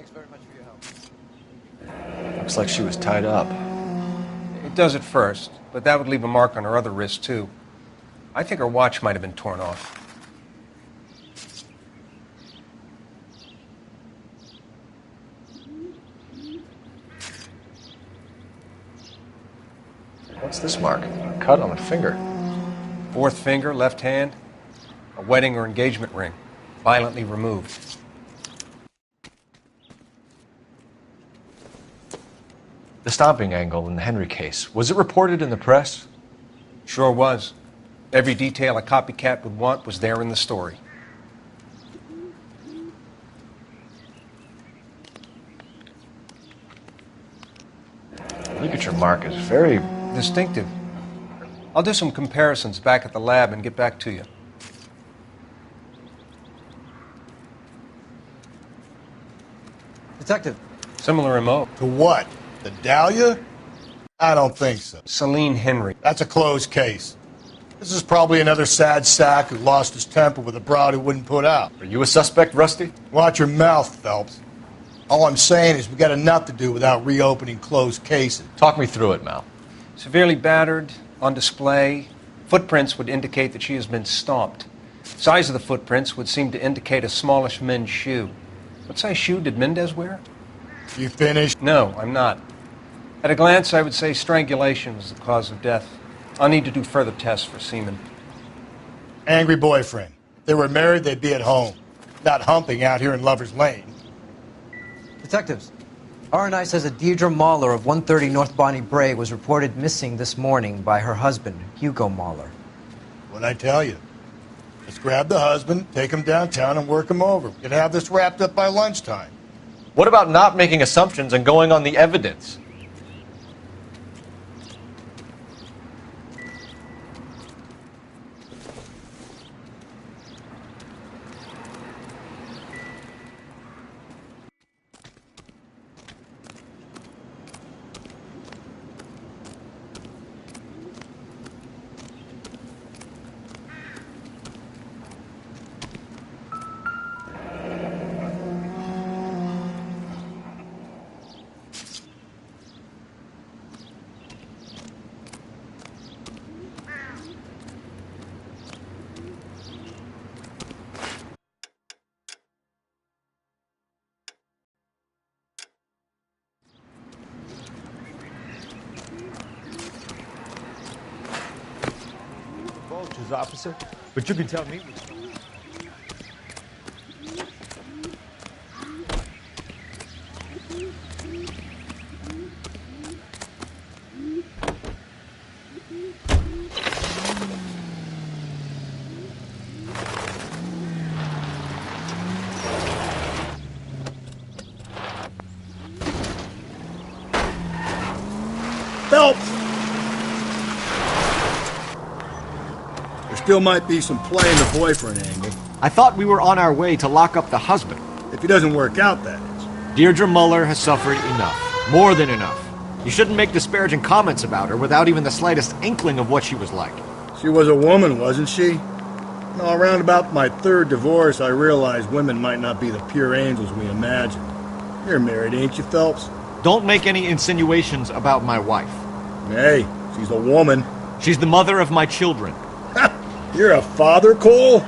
Thanks very much for your help. Looks like she was tied up. It does at first, but that would leave a mark on her other wrist, too. I think her watch might have been torn off. What's this mark? A cut on a finger. Fourth finger, left hand. A wedding or engagement ring. Violently removed. The stomping angle in the Henry case, was it reported in the press? Sure was. Every detail a copycat would want was there in the story. The ligature mark is very distinctive. I'll do some comparisons back at the lab and get back to you. Detective. Similar MO. To what? The Dahlia? I don't think so. Celine Henry. That's a closed case. This is probably another sad sack who lost his temper with a broad who wouldn't put out. Are you a suspect, Rusty? Watch your mouth, Phelps. All I'm saying is we got enough to do without reopening closed cases. Talk me through it, Mal. Severely battered, on display. Footprints would indicate that she has been stomped. Size of the footprints would seem to indicate a smallish men's shoe. What size shoe did Mendez wear? You finished? No, I'm not. At a glance, I would say strangulation was the cause of death. I'll need to do further tests for semen. Angry boyfriend. If they were married, they'd be at home. Not humping out here in Lover's Lane. Detectives. R&I says that Deirdre Mahler of 130 North Bonnie Bray was reported missing this morning by her husband, Hugo Mahler. What'd I tell you? Let's grab the husband, take him downtown, and work him over. We could have this wrapped up by lunchtime. What about not making assumptions and going on the evidence? Officer, but you can tell me. Phelps! Still might be some play in the boyfriend angle. I thought we were on our way to lock up the husband. If he doesn't work out, that is. Deirdre Muller has suffered enough. More than enough. You shouldn't make disparaging comments about her without even the slightest inkling of what she was like. She was a woman, wasn't she? No, around about my third divorce, I realized women might not be the pure angels we imagine. You're married, ain't you, Phelps? Don't make any insinuations about my wife. Hey, she's a woman. She's the mother of my children. You're a father, Cole?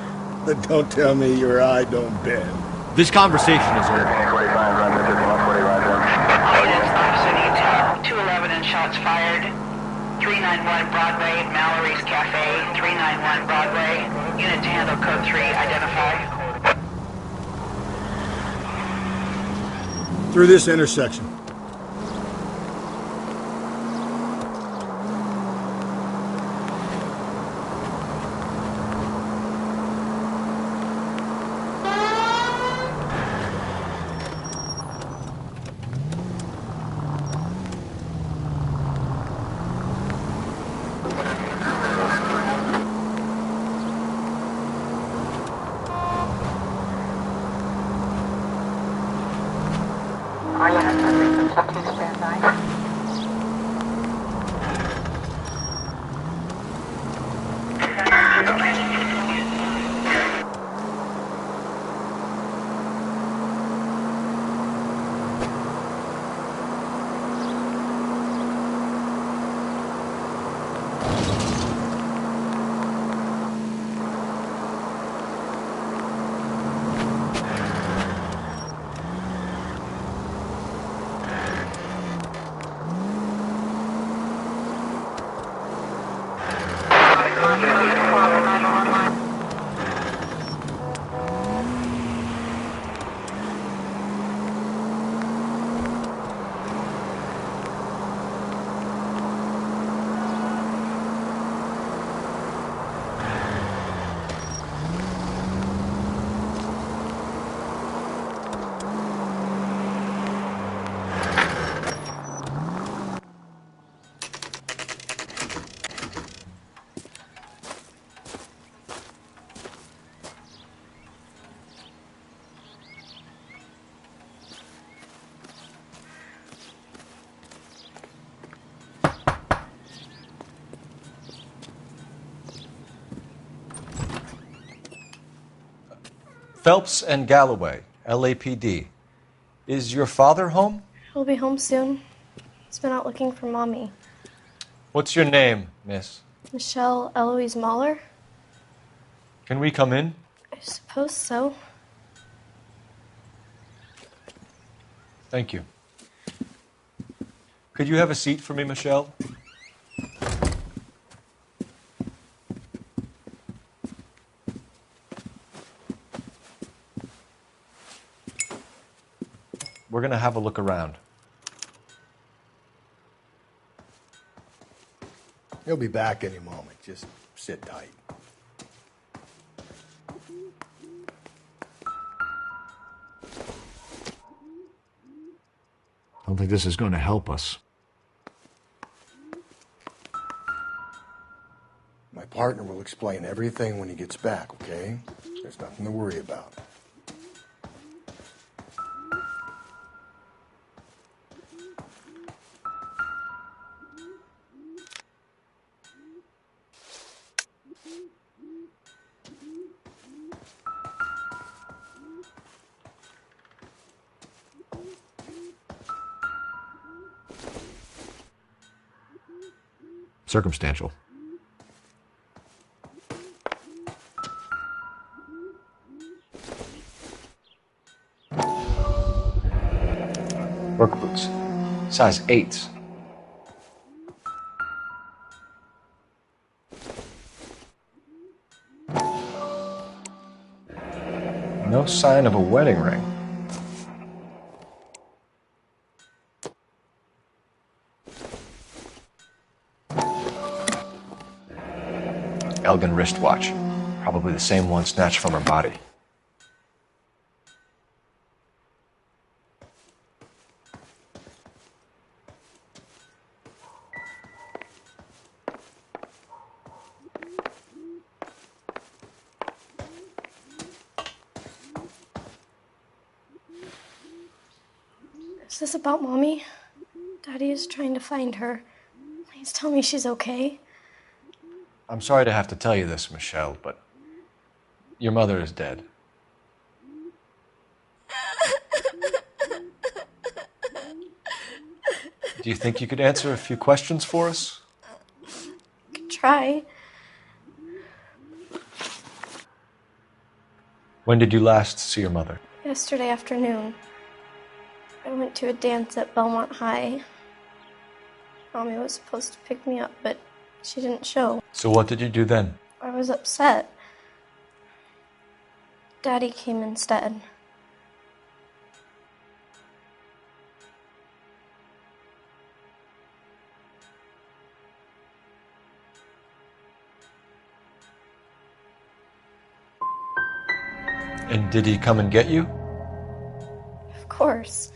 Then don't tell me your eye don't bend. This conversation is over. Units, officer detail, 211 and shots fired. 391 Broadway, Mallory's Cafe, 391 Broadway. Unit to handle code 3, identify. Through this intersection. Phelps and Galloway, LAPD. Is your father home? He'll be home soon. He's been out looking for Mommy. What's your name, miss? Michelle Eloise Mahler? Can we come in? I suppose so. Thank you. Could you have a seat for me, Michelle? We're going to have a look around. He'll be back any moment. Just sit tight. I don't think this is going to help us. My partner will explain everything when he gets back, okay? There's nothing to worry about. Circumstantial. Work boots. Size 8s. No sign of a wedding ring. Elgin wristwatch. Probably the same one snatched from her body. Is this about Mommy? Daddy is trying to find her. Please tell me she's okay. I'm sorry to have to tell you this, Michelle, but your mother is dead. Do you think you could answer a few questions for us? Could try. When did you last see your mother? Yesterday afternoon. I went to a dance at Belmont High. Mommy was supposed to pick me up, but she didn't show. So what did you do then? I was upset. Daddy came instead. And did he come and get you? Of course.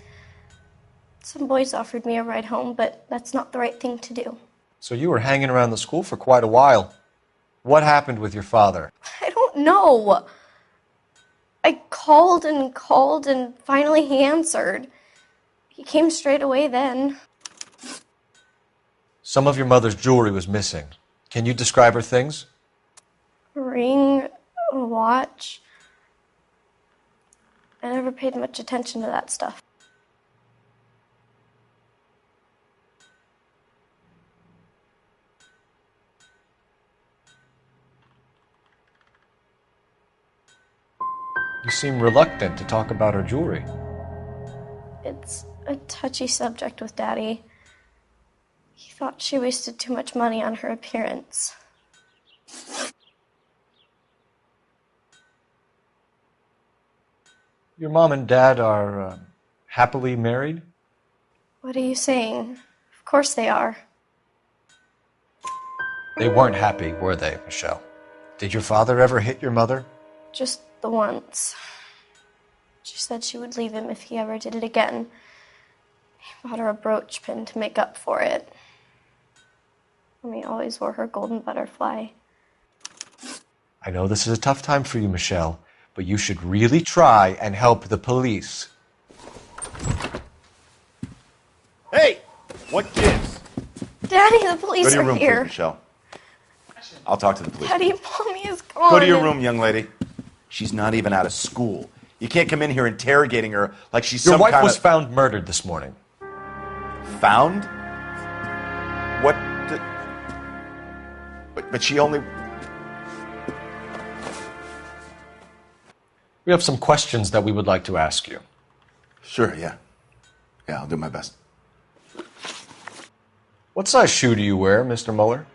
Some boys offered me a ride home, but that's not the right thing to do. So you were hanging around the school for quite a while. What happened with your father? I don't know. I called and finally he answered. He came straight away then. Some of your mother's jewelry was missing. Can you describe her things? A ring, a watch. I never paid much attention to that stuff. You seem reluctant to talk about her jewelry. It's a touchy subject with Daddy. He thought she wasted too much money on her appearance. Your mom and dad are happily married? What are you saying? Of course they are. They weren't happy, were they, Michelle? Did your father ever hit your mother? Just the once. She said she would leave him if he ever did it again. He bought her a brooch pin to make up for it. Mommy always wore her golden butterfly. I know this is a tough time for you, Michelle, but you should really try and help the police. Hey! What gives? Daddy, the police Go to your are room, here. please, Michelle. I'll talk to the police. Daddy, Mommy is gone. Go to your room, young lady. She's not even out of school. You can't come in here interrogating her like she's Your some wife kind was of... found murdered this morning. Found? What the... But she only... We have some questions that we would like to ask you. Sure, yeah. Yeah, I'll do my best. What size shoe do you wear, Mr. Mueller?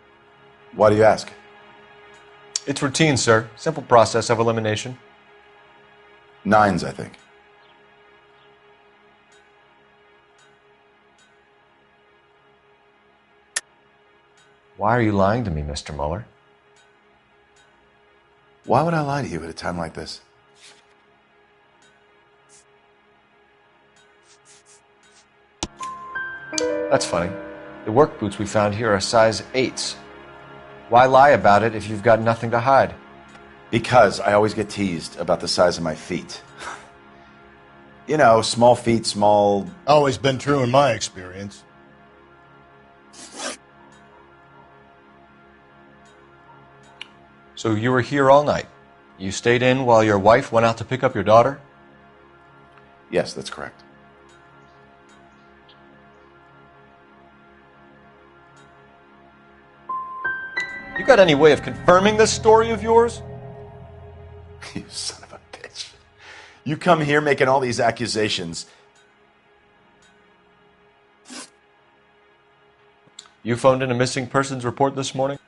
Why do you ask? It's routine, sir. Simple process of elimination. 9s, I think. Why are you lying to me, Mr. Mueller? Why would I lie to you at a time like this? That's funny. The work boots we found here are size 8s. Why lie about it if you've got nothing to hide? Because I always get teased about the size of my feet. You know, small feet, small... Always been true in my experience. So you were here all night. You stayed in while your wife went out to pick up your daughter? Yes, that's correct. You got any way of confirming this story of yours? You son of a bitch. You come here making all these accusations. You phoned in a missing persons report this morning?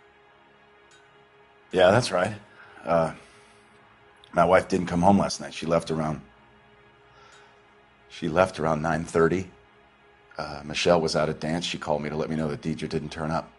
Yeah, that's right. My wife didn't come home last night. She left around 9:30. Michelle was out at dance. She called me to let me know that Deidre didn't turn up.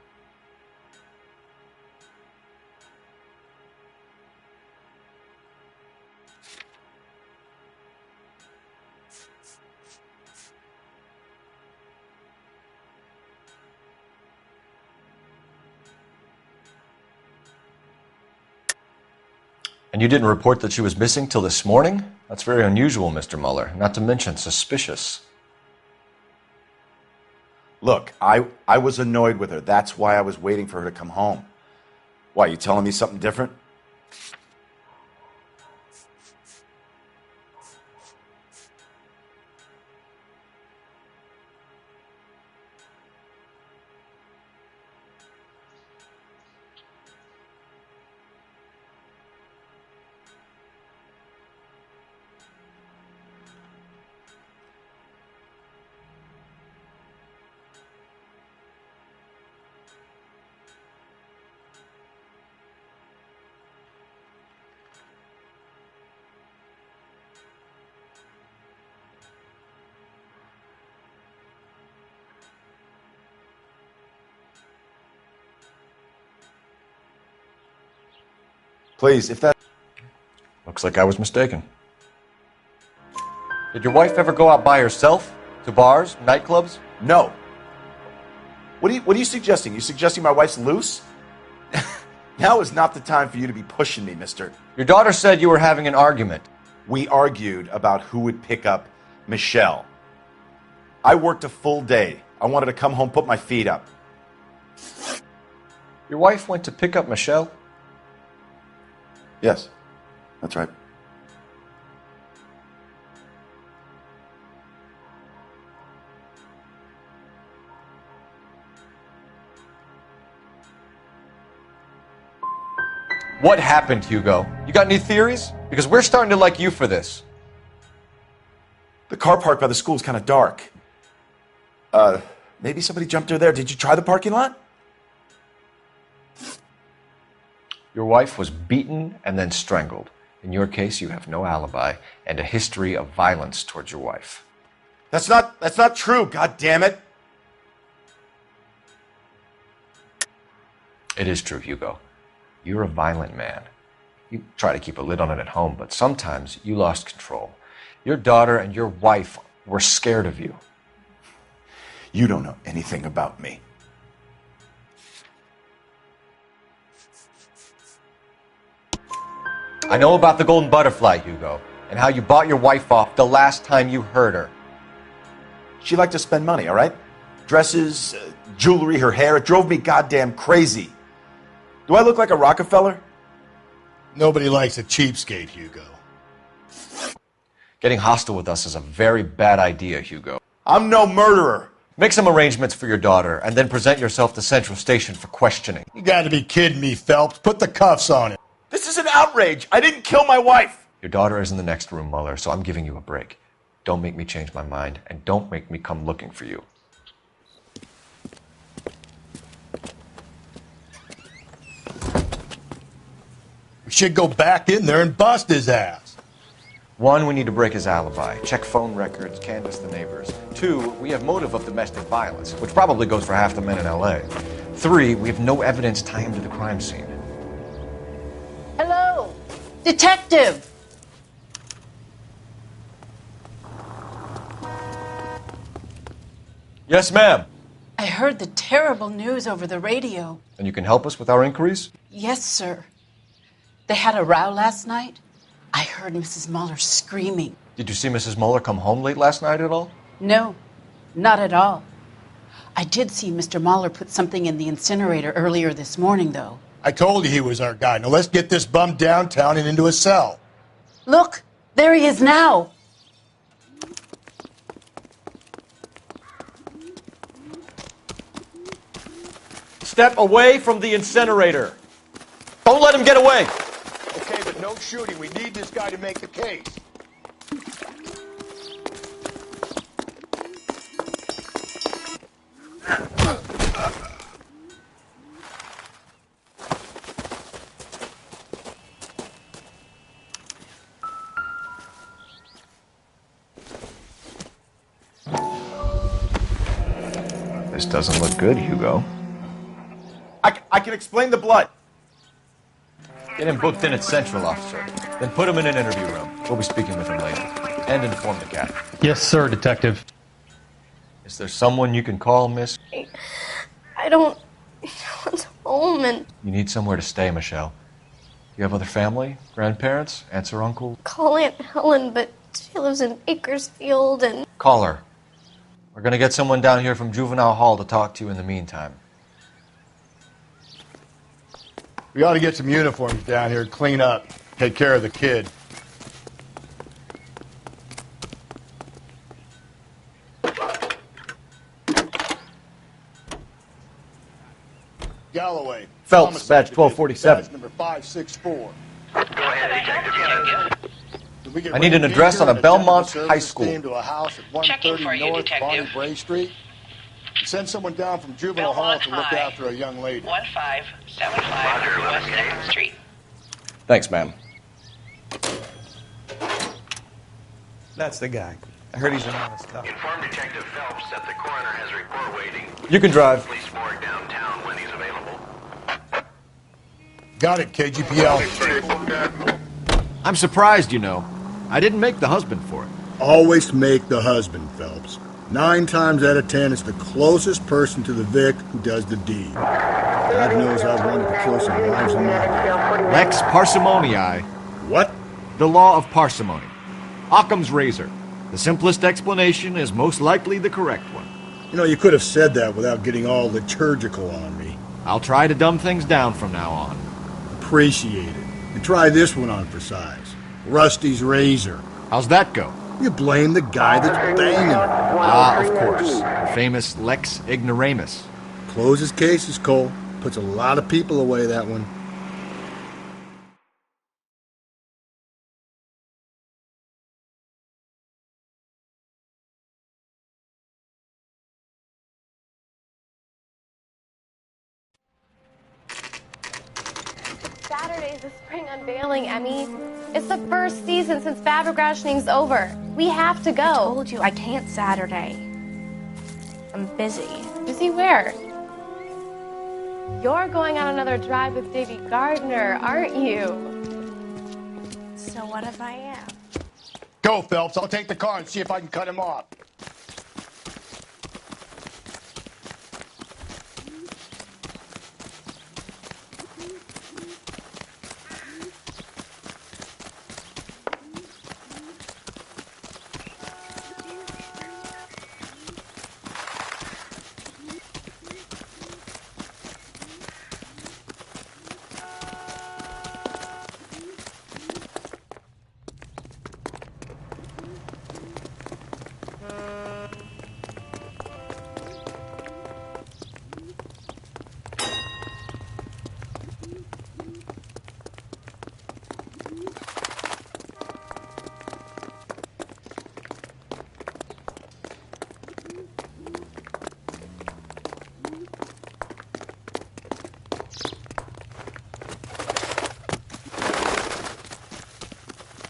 And you didn't report that she was missing till this morning? That's very unusual, Mr. Mueller, not to mention suspicious. Look, I was annoyed with her. That's why I was waiting for her to come home. Why, you telling me something different? Please, if that... Looks like I was mistaken. Did your wife ever go out by herself? To bars, nightclubs? No. What are you suggesting? You suggesting my wife's loose? Now is not the time for you to be pushing me, mister. Your daughter said you were having an argument. We argued about who would pick up Michelle. I worked a full day. I wanted to come home, put my feet up. Your wife went to pick up Michelle? Yes, that's right. What happened, Hugo? You got any theories? Because we're starting to like you for this. The car park by the school is kind of dark. Maybe somebody jumped her there. Did you try the parking lot? Your wife was beaten and then strangled. In your case, you have no alibi and a history of violence towards your wife. That's not true, god damn it. It is true, Hugo. You're a violent man. You try to keep a lid on it at home, but sometimes you lost control. Your daughter and your wife were scared of you. You don't know anything about me. I know about the golden butterfly, Hugo, and how you bought your wife off the last time you heard her. She liked to spend money, all right? Dresses, jewelry, her hair. It drove me goddamn crazy. Do I look like a Rockefeller? Nobody likes a cheapskate, Hugo. Getting hostile with us is a very bad idea, Hugo. I'm no murderer. Make some arrangements for your daughter, and then present yourself to Central Station for questioning. You gotta be kidding me, Phelps. Put the cuffs on him. This is an outrage. I didn't kill my wife. Your daughter is in the next room, Mueller, so I'm giving you a break. Don't make me change my mind, and don't make me come looking for you. We should go back in there and bust his ass. 1, we need to break his alibi. Check phone records, canvass the neighbors. 2, we have motive of domestic violence, which probably goes for half the men in L.A. 3, we have no evidence tying him to the crime scene. Hello, detective. Yes, ma'am. I heard the terrible news over the radio. And you can help us with our inquiries? Yes, sir. They had a row last night. I heard Mrs. Mueller screaming. Did you see Mrs. Mueller come home late last night at all? No, not at all. I did see Mr. Mueller put something in the incinerator earlier this morning, though. I told you he was our guy. Now let's get this bum downtown and into a cell. Look, there he is now. Step away from the incinerator. Don't let him get away. Okay, but no shooting. We need this guy to make the case. This doesn't look good, Hugo. I can explain the blood. Get him booked in at Central, officer. Then put him in an interview room. We'll be speaking with him later. And inform the captain. Yes, sir, detective. Is there someone you can call, miss? I don't want home, and You need somewhere to stay, Michelle. You have other family? Grandparents? Aunts or uncles? call Aunt Helen, but she lives in Bakersfield, and Call her. We're gonna get someone down here from Juvenile Hall to talk to you in the meantime. We ought to get some uniforms down here, clean up, take care of the kid. Galloway. Phelps, Homicide badge Division, 1247. Badge number 564. Go ahead, Detective. Did we get I need an Randy address here on a and a Belmont gentleman High services School. team to a house at Checking 130 for you, North Detective. Bonnie Bray Street. Send someone down from Juvenile Hall Belmont to look High. after a young lady. 1575 West 2nd Street. Thanks, ma'am. That's the guy. I heard he's an honest cop. Inform Detective Phelps that the coroner has a report waiting. You can drive. Police morgue downtown when he's available. Got it, KGPL. I'm surprised, you know. I didn't make the husband for it. Always make the husband, Phelps. 9 times out of 10, it's the closest person to the Vic who does the deed. God knows I've wanted to kill some lives in my day. Lex parsimoniae. What? The law of parsimony. Occam's razor. The simplest explanation is most likely the correct one. You know, you could have said that without getting all liturgical on me. I'll try to dumb things down from now on. Appreciate it. And try this one on for size. Rusty's razor. How's that go? You blame the guy that's banging her. Ah, of course. The famous Lex ignoramus. Closes cases, Cole. Puts a lot of people away, that one. Saturday's the spring unveiling, Emmy. It's the first season since Fabric Rationing's over. We have to go. I told you I can't Saturday. I'm busy. Busy where? You're going on another drive with Davy Gardner, aren't you? So what if I am? Go, Phelps. I'll take the car and see if I can cut him off.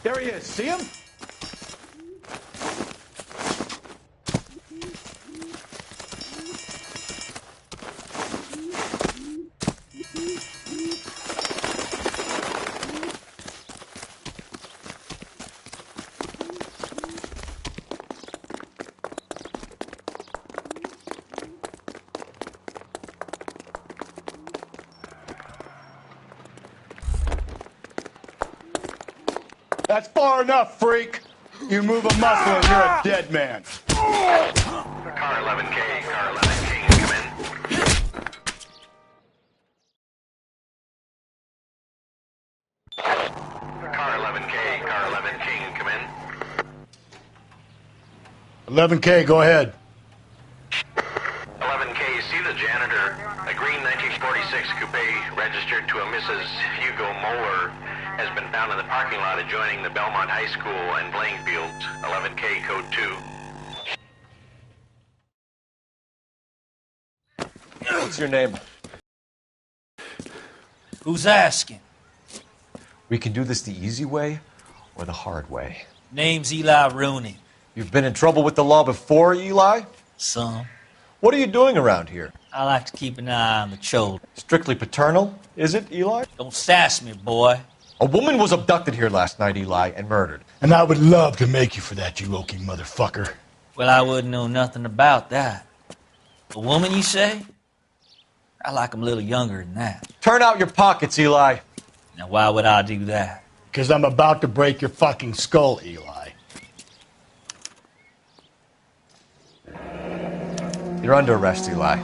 There he is. See him? That's far enough, freak. You move a muscle and you're a dead man. Car 11K, car 11K, come in. Car 11K, car 11K, come in. 11K, go ahead. 11K, see the janitor. A green 1946 coupe registered to a Mrs. Hugo Moeller has been found in the parking lot adjoining the Belmont High School and playing fields. 11K, code 2. What's your name? Who's asking? We can do this the easy way or the hard way. Name's Eli Rooney. You've been in trouble with the law before, Eli? Some. What are you doing around here? I like to keep an eye on the children. Strictly paternal, is it, Eli? Don't sass me, boy. A woman was abducted here last night, Eli, and murdered. And I would love to make you for that, you oaky motherfucker. Well, I wouldn't know nothing about that. A woman, you say? I like 'em a little younger than that. Turn out your pockets, Eli. Now, why would I do that? Because I'm about to break your fucking skull, Eli. You're under arrest, Eli.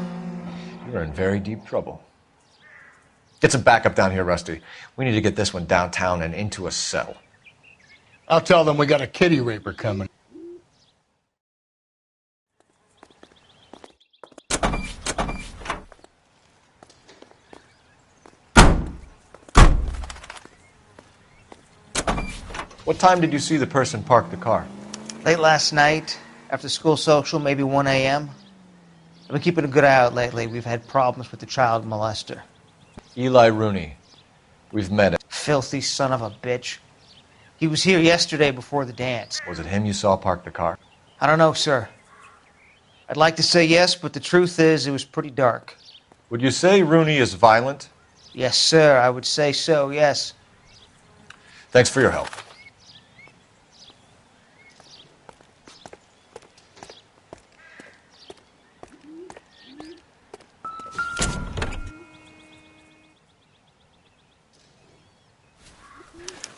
You're in very deep trouble. Get some backup down here, Rusty. We need to get this one downtown and into a cell. I'll tell them we got a kitty raper coming. What time did you see the person park the car? Late last night, after school social, maybe 1 a.m. I've been keeping a good eye out lately. We've had problems with the child molester. Eli Rooney. We've met him. Filthy son of a bitch. He was here yesterday before the dance. Was it him you saw park the car? I don't know, sir. I'd like to say yes, but the truth is it was pretty dark. Would you say Rooney is violent? Yes, sir. I would say so, yes. Thanks for your help.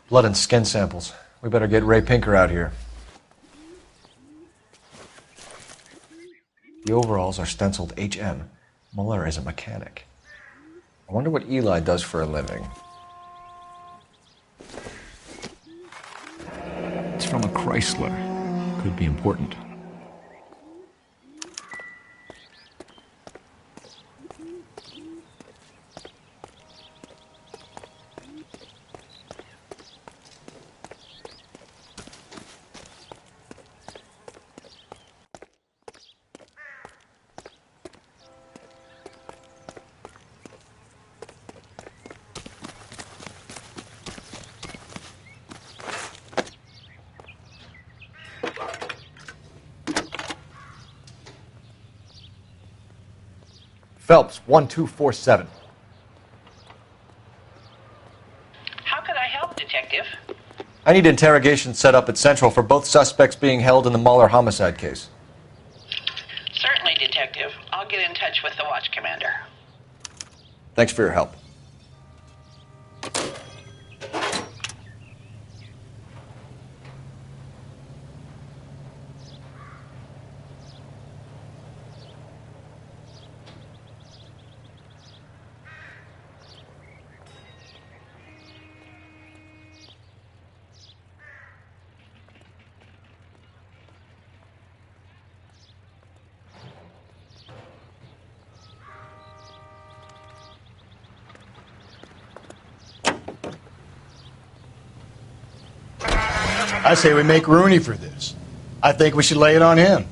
Blood and skin samples. We better get Ray Pinker out here. The overalls are stenciled HM. Muller is a mechanic. I wonder what Eli does for a living. It's from a Chrysler. Could be important. Phelps, 1247. How could I help, Detective? I need interrogation set up at Central for both suspects being held in the Muller homicide case. Certainly, Detective. I'll get in touch with the watch commander. Thanks for your help. I say we make Rooney for this. I think we should lay it on him.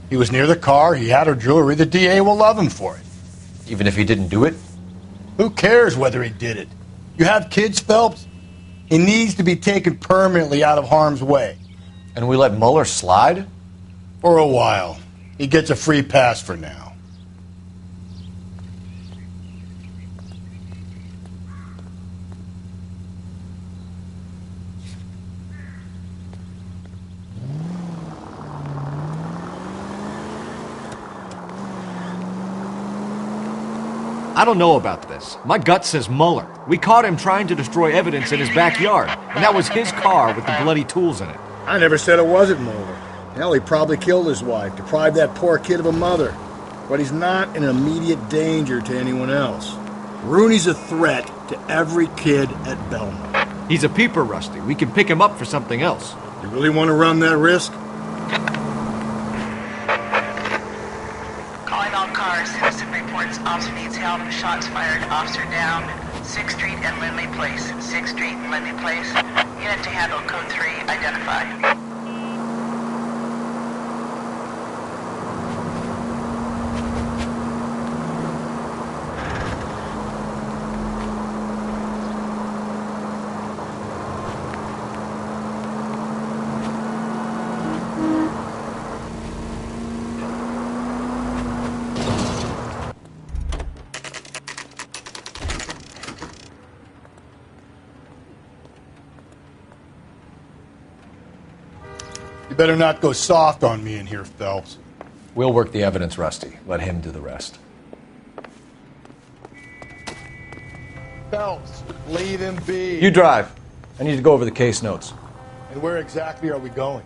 He was near the car, he had her jewelry, the DA will love him for it. Even if he didn't do it? Who cares whether he did it? You have kids, Phelps? He needs to be taken permanently out of harm's way. And we let Mueller slide? For a while. He gets a free pass for now. I don't know about this. My gut says Mueller. We caught him trying to destroy evidence in his backyard, and that was his car with the bloody tools in it. I never said it wasn't Mueller. Hell, he probably killed his wife, deprived that poor kid of a mother. But he's not an immediate danger to anyone else. Rooney's a threat to every kid at Belmont. He's a peeper, Rusty. We can pick him up for something else. You really want to run that risk? Calling all cars. Citizen reports officer needs help. Shots fired. Officer down. 6th Street and Lindley Place. 6th Street and Lindley Place. Unit to handle code 3. Identify. You better not go soft on me in here, Phelps. We'll work the evidence, Rusty. Let him do the rest. Phelps, leave him be. You drive. I need to go over the case notes. And where exactly are we going?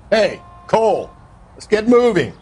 Hey, Cole, let's get moving.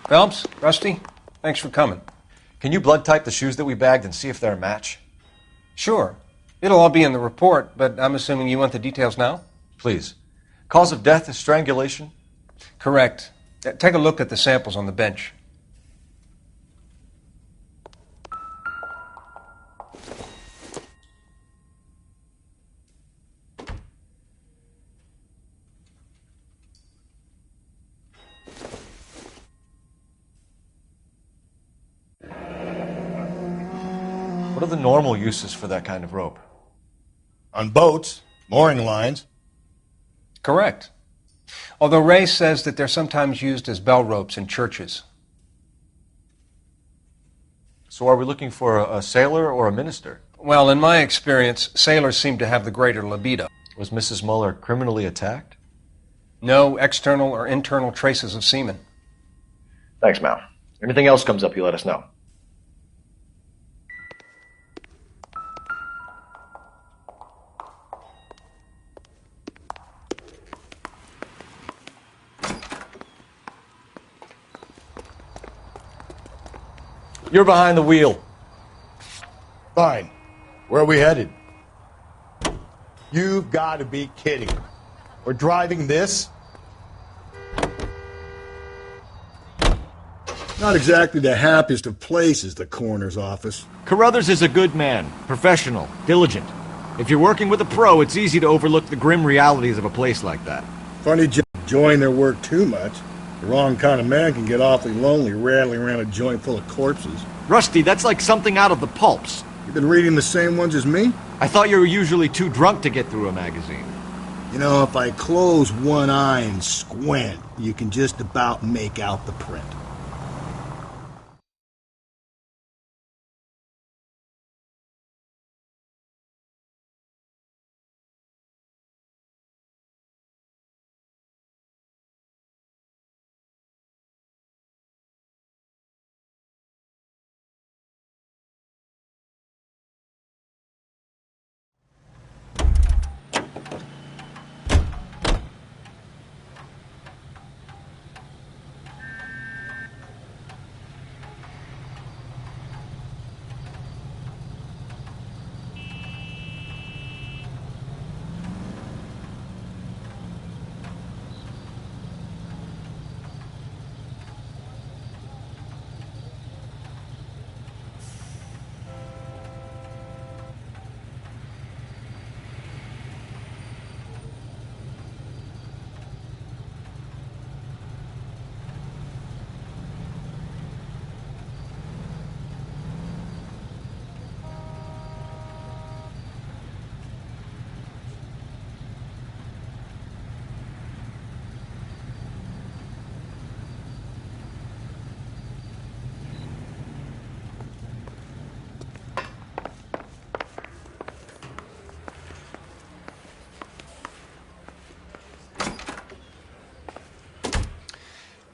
Phelps, Rusty, thanks for coming. Can you blood type the shoes that we bagged and see if they're a match? Sure. It'll all be in the report, but I'm assuming you want the details now? Please. Cause of death is strangulation? Correct. Take a look at the samples on the bench. What are the normal uses for that kind of rope? On boats, mooring lines. Correct. Although Ray says that they're sometimes used as bell ropes in churches. So are we looking for a sailor or a minister? Well, in my experience, sailors seem to have the greater libido. Was Mrs. Mueller criminally attacked? No external or internal traces of semen. Thanks, Mal. Anything else comes up, you let us know. You're behind the wheel. Fine. Where are we headed? You've got to be kidding. We're driving this? Not exactly the happiest of places, the coroner's office. Carruthers is a good man, professional, diligent. If you're working with a pro, it's easy to overlook the grim realities of a place like that. Funny enjoying their work too much. The wrong kind of man can get awfully lonely rattling around a joint full of corpses. Rusty, that's like something out of the pulps. You've been reading the same ones as me? I thought you were usually too drunk to get through a magazine. You know, if I close one eye and squint, you can just about make out the print.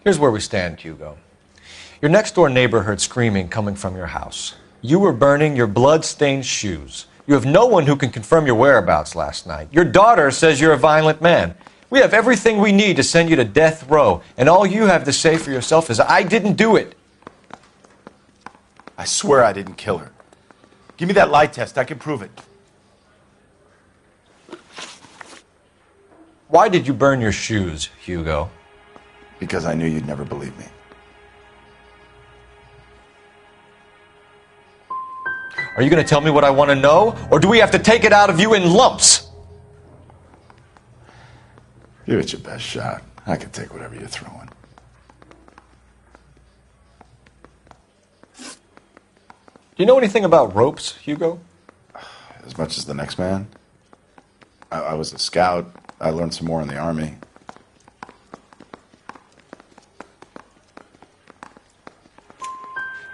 Here's where we stand, Hugo. Your next-door neighbor heard screaming coming from your house. You were burning your blood-stained shoes. You have no one who can confirm your whereabouts last night. Your daughter says you're a violent man. We have everything we need to send you to death row, and all you have to say for yourself is, I didn't do it. I swear I didn't kill her. Give me that lie test. I can prove it. Why did you burn your shoes, Hugo? Because I knew you'd never believe me. Are you going to tell me what I want to know, or do we have to take it out of you in lumps? Give it your best shot. I can take whatever you're throwing. Do you know anything about ropes, Hugo? As much as the next man. I was a scout. I learned some more in the Army.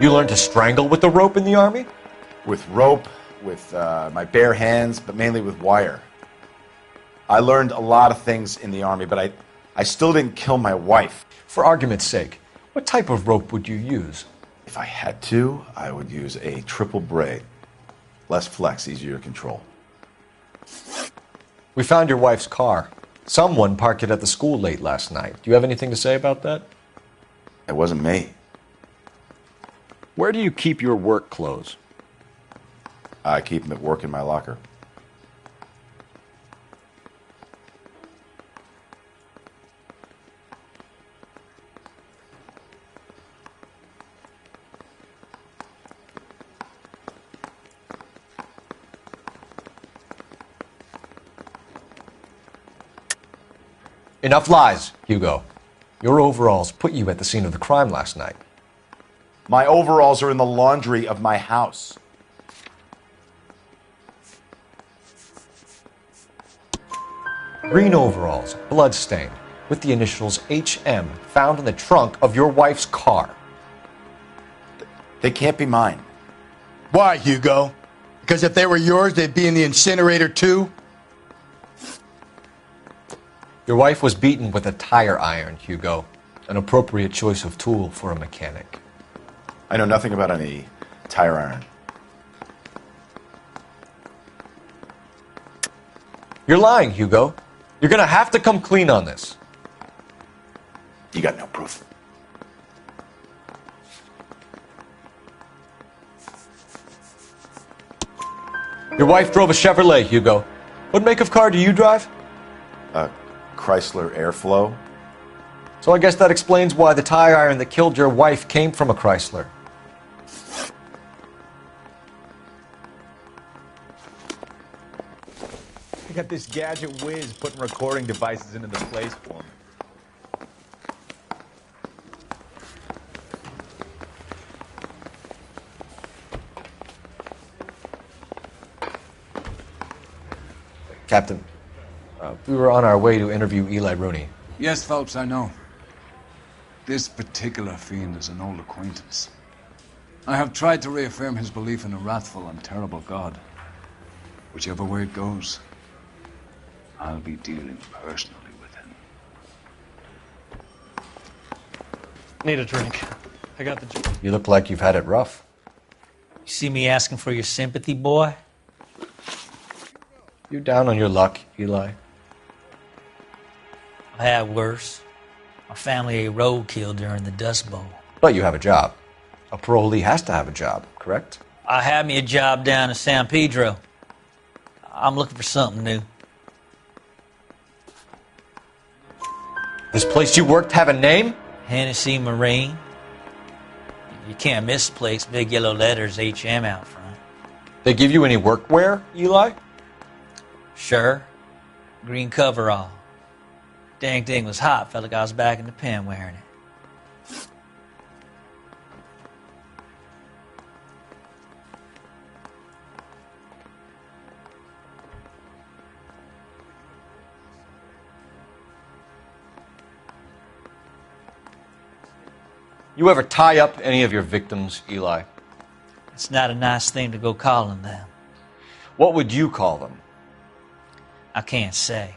You learned to strangle with the rope in the Army? With rope, with my bare hands, but mainly with wire. I learned a lot of things in the Army, but I still didn't kill my wife. For argument's sake, what type of rope would you use? If I had to, I would use a triple braid. Less flex, easier to control. We found your wife's car. Someone parked it at the school late last night. Do you have anything to say about that? It wasn't me. Where do you keep your work clothes? I keep them at work in my locker. Enough lies, Hugo. Your overalls put you at the scene of the crime last night. My overalls are in the laundry of my house. Green overalls, blood-stained, with the initials HM found in the trunk of your wife's car. They can't be mine. Why, Hugo? Because if they were yours, they'd be in the incinerator too? Your wife was beaten with a tire iron, Hugo. An appropriate choice of tool for a mechanic. I know nothing about any tire iron. You're lying, Hugo. You're gonna have to come clean on this. You got no proof. Your wife drove a Chevrolet, Hugo. What make of car do you drive? A Chrysler Airflow. So I guess that explains why the tire iron that killed your wife came from a Chrysler. I got this gadget whiz putting recording devices into this place for me. Captain, we were on our way to interview Eli Rooney. Yes, Phelps, I know. This particular fiend is an old acquaintance. I have tried to reaffirm his belief in a wrathful and terrible God. Whichever way it goes, I'll be dealing personally with him. Need a drink. I got the... You look like you've had it rough. You see me asking for your sympathy, boy? You down on your luck, Eli? I've had worse. My family ate roadkill during the Dust Bowl. But you have a job. A parolee has to have a job, correct? I had me a job down in San Pedro. I'm looking for something new. This place you worked have a name? Hennessy Marine. You can't miss the place. Big yellow letters, HM out front. They give you any workwear, Eli? Sure. Green coverall. Dang thing was hot. Felt like I was back in the pen wearing it. You ever tie up any of your victims, Eli? It's not a nice thing to go calling them. What would you call them? I can't say.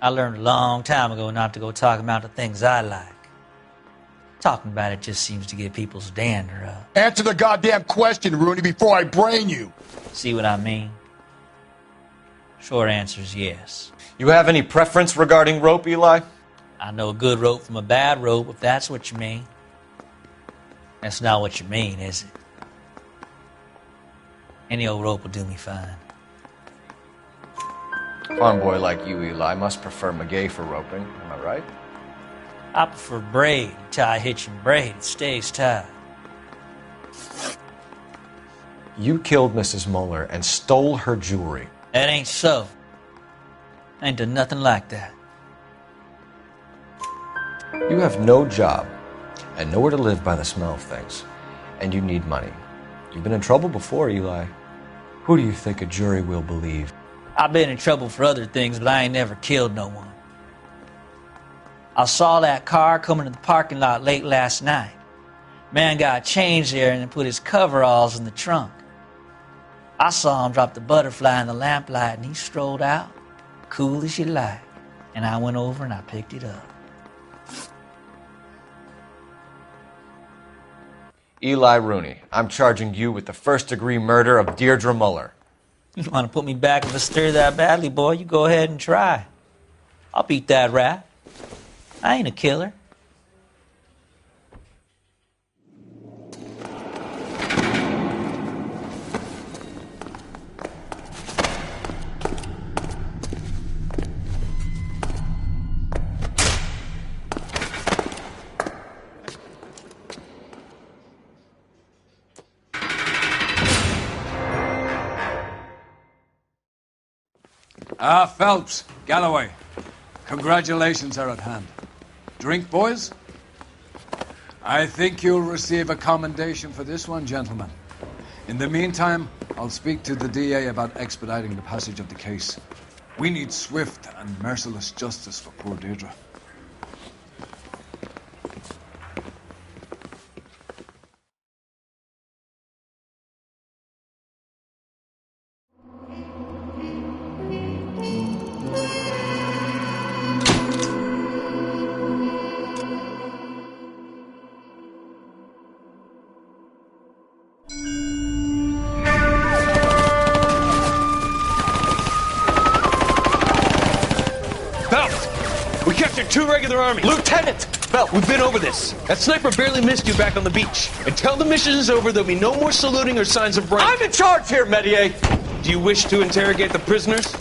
I learned a long time ago not to go talking about the things I like. Talking about it just seems to get people's dander up. Answer the goddamn question, Rooney, before I brain you. See what I mean? Short answer is yes. You have any preference regarding rope, Eli? I know a good rope from a bad rope, if that's what you mean. That's not what you mean, is it? Any old rope will do me fine. Farm boy like you, Eli, must prefer Magay for roping. Am I right? I prefer braid. Tie, hitch, and braid. It stays tied. You killed Mrs. Muller and stole her jewelry. That ain't so. I ain't done nothing like that. You have no job and nowhere to live by the smell of things. And you need money. You've been in trouble before, Eli. Who do you think a jury will believe? I've been in trouble for other things, but I ain't never killed no one. I saw that car coming to the parking lot late last night. Man got changed there and then put his coveralls in the trunk. I saw him drop the butterfly in the lamplight and he strolled out, cool as you like. And I went over and I picked it up. Eli Rooney, I'm charging you with the first-degree murder of Deirdre Muller. You want to put me back in the stir that badly, boy? You go ahead and try. I'll beat that rap. I ain't a killer. Phelps, Galloway, congratulations are at hand. Drink, boys? I think you'll receive a commendation for this one, gentlemen. In the meantime, I'll speak to the DA about expediting the passage of the case. We need swift and merciless justice for poor Deirdre. captured 2 regular army. Lieutenant! Phelps, we've been over this. That sniper barely missed you back on the beach. Until the mission is over, there'll be no more saluting or signs of rank. I'm in charge here, Medier! Do you wish to interrogate the prisoners?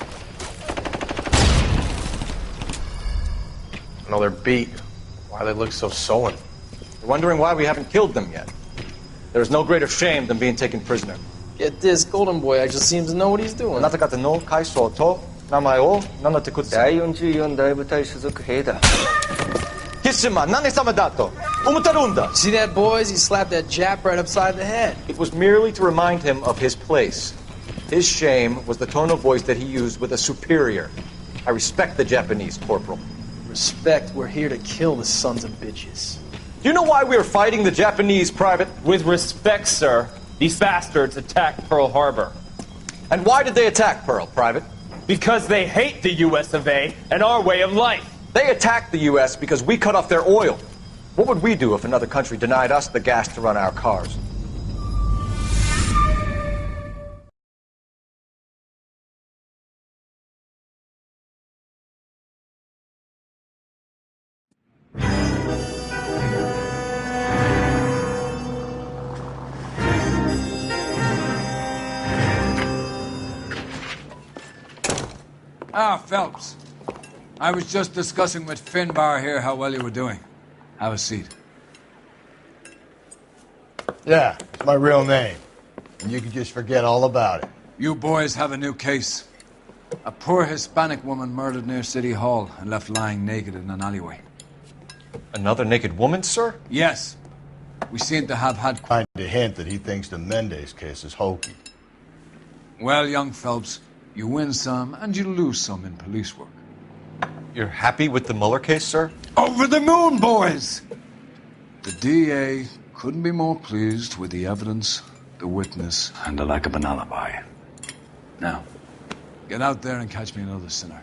No, they're beat. Why they look so sullen? You're wondering why we haven't killed them yet. There is no greater shame than being taken prisoner. Get this, Golden Boy actually seems to know what he's doing. See that, boys? He slapped that Jap right upside the head. It was merely to remind him of his place. His shame was the tone of voice that he used with a superior. I respect the Japanese, Corporal. Respect, we're here to kill the sons of bitches. Do you know why we are fighting the Japanese, Private? With respect, sir, these bastards attacked Pearl Harbor. And why did they attack Pearl, Private? Because they hate the US of A and our way of life. They attacked the US because we cut off their oil. What would we do if another country denied us the gas to run our cars? Ah, Phelps. I was just discussing with Finbar here how well you were doing. Have a seat. Yeah, it's my real name. And you can just forget all about it. You boys have a new case. A poor Hispanic woman murdered near City Hall and left lying naked in an alleyway. Another naked woman, sir? Yes. We seem to have had... Kind of hint that he thinks the Mendez case is hokey. Well, young Phelps, you win some and you lose some in police work. You're happy with the Mueller case, sir? Over the moon, boys! The DA couldn't be more pleased with the evidence, the witness, and the lack of an alibi. Now, get out there and catch me another sinner.